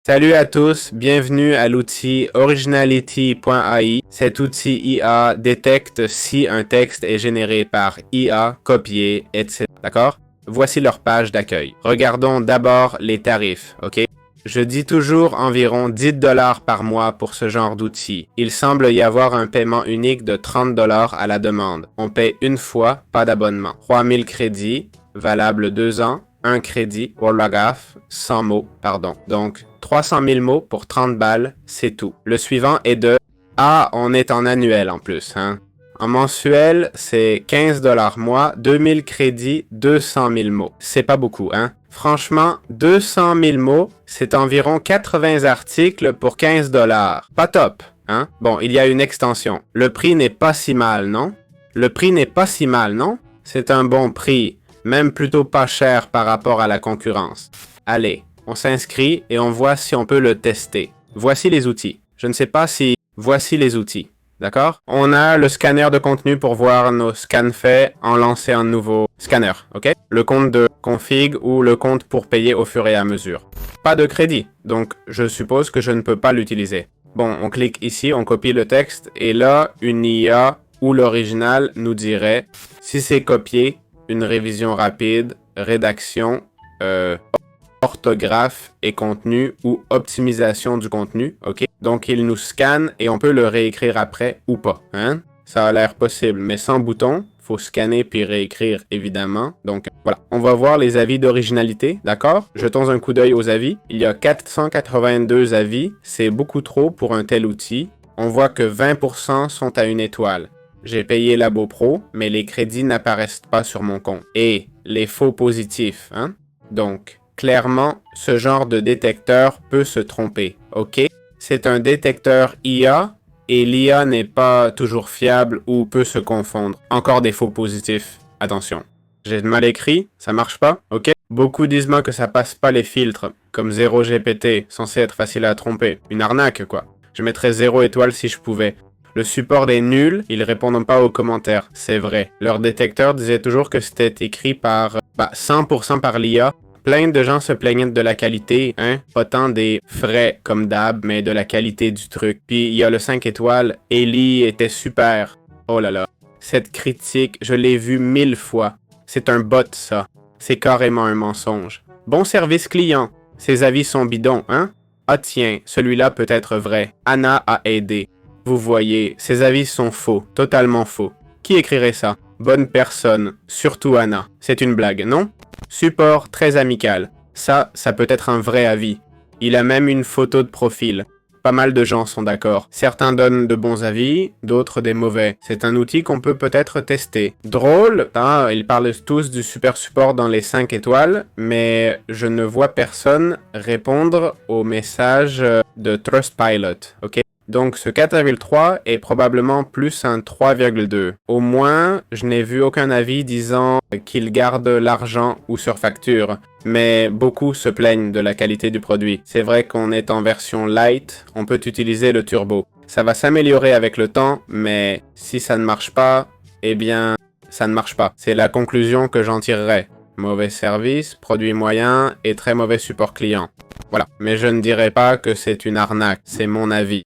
Salut à tous, bienvenue à l'outil Originality.ai. Cet outil IA détecte si un texte est généré par IA, copié, etc. D'accord? Voici leur page d'accueil. Regardons d'abord les tarifs, ok? Je dis toujours environ 10 $ par mois pour ce genre d'outil. Il semble y avoir un paiement unique de 30 $ à la demande. On paye une fois, pas d'abonnement. 3000 crédits, valable 2 ans. Un crédit, Warlagaf, 100 mots, pardon. Donc, 300 000 mots pour 30 balles, c'est tout. Le suivant est de... Ah, on est en annuel en plus, hein. En mensuel, c'est 15 $ mois, 2000 crédits, 200 000 mots. C'est pas beaucoup, hein. Franchement, 200 000 mots, c'est environ 80 articles pour 15 $. Pas top, hein. Bon, il y a une extension. Le prix n'est pas si mal, non? Le prix n'est pas si mal, non? C'est un bon prix. Même plutôt pas cher par rapport à la concurrence. Allez, on s'inscrit et on voit si on peut le tester. Voici les outils. Je ne sais pas si... Voici les outils. D'accord? On a le scanner de contenu pour voir nos scans faits en lancer un nouveau scanner. Ok? Le compte de config ou le compte pour payer au fur et à mesure. Pas de crédit, donc je suppose que je ne peux pas l'utiliser. Bon, on clique ici, on copie le texte et là, une IA ou l'original nous dirait si c'est copié, une révision rapide, rédaction, orthographe et contenu ou optimisation du contenu, ok? Donc, il nous scanne et on peut le réécrire après ou pas, hein? Ça a l'air possible, mais sans bouton, faut scanner puis réécrire, évidemment. Donc, voilà. On va voir les avis d'originalité, d'accord? Jetons un coup d'œil aux avis. Il y a 482 avis, c'est beaucoup trop pour un tel outil. On voit que 20% sont à 1 étoile. J'ai payé Labo Pro, mais les crédits n'apparaissent pas sur mon compte. Et les faux positifs, hein? Donc, clairement, ce genre de détecteur peut se tromper, ok? C'est un détecteur IA, et l'IA n'est pas toujours fiable ou peut se confondre. Encore des faux positifs, attention. J'ai mal écrit, ça marche pas, ok? Beaucoup disent moi que ça passe pas les filtres, comme 0GPT, censé être facile à tromper. Une arnaque, quoi. Je mettrais 0 étoile si je pouvais. Le support est nul, ils répondent pas aux commentaires, c'est vrai. Leur détecteur disait toujours que c'était écrit par 100% par l'IA. Plein de gens se plaignaient de la qualité, hein, pas tant des frais comme d'hab, mais de la qualité du truc. Puis il y a le 5 étoiles, Ellie était super. Oh là là, cette critique, je l'ai vue 1000 fois. C'est un bot ça, c'est carrément un mensonge. Bon service client, ces avis sont bidons, hein? Ah tiens, celui-là peut être vrai, Anna a aidé. Vous voyez, ces avis sont faux, totalement faux. Qui écrirait ça? Bonne personne, surtout Anna. C'est une blague, non? Support très amical. Ça peut être un vrai avis. Il a même une photo de profil. Pas mal de gens sont d'accord. Certains donnent de bons avis, d'autres des mauvais. C'est un outil qu'on peut peut-être tester. Drôle, ils parlent tous du super support dans les 5 étoiles, mais je ne vois personne répondre aux messages de Trustpilot, ok? Donc ce 4,3 est probablement plus un 3,2. Au moins, je n'ai vu aucun avis disant qu'il garde l'argent ou surfacture. Mais beaucoup se plaignent de la qualité du produit. C'est vrai qu'on est en version light, on peut utiliser le turbo. Ça va s'améliorer avec le temps, mais si ça ne marche pas, eh bien, ça ne marche pas. C'est la conclusion que j'en tirerai. Mauvais service, produit moyen et très mauvais support client. Voilà. Mais je ne dirais pas que c'est une arnaque, c'est mon avis.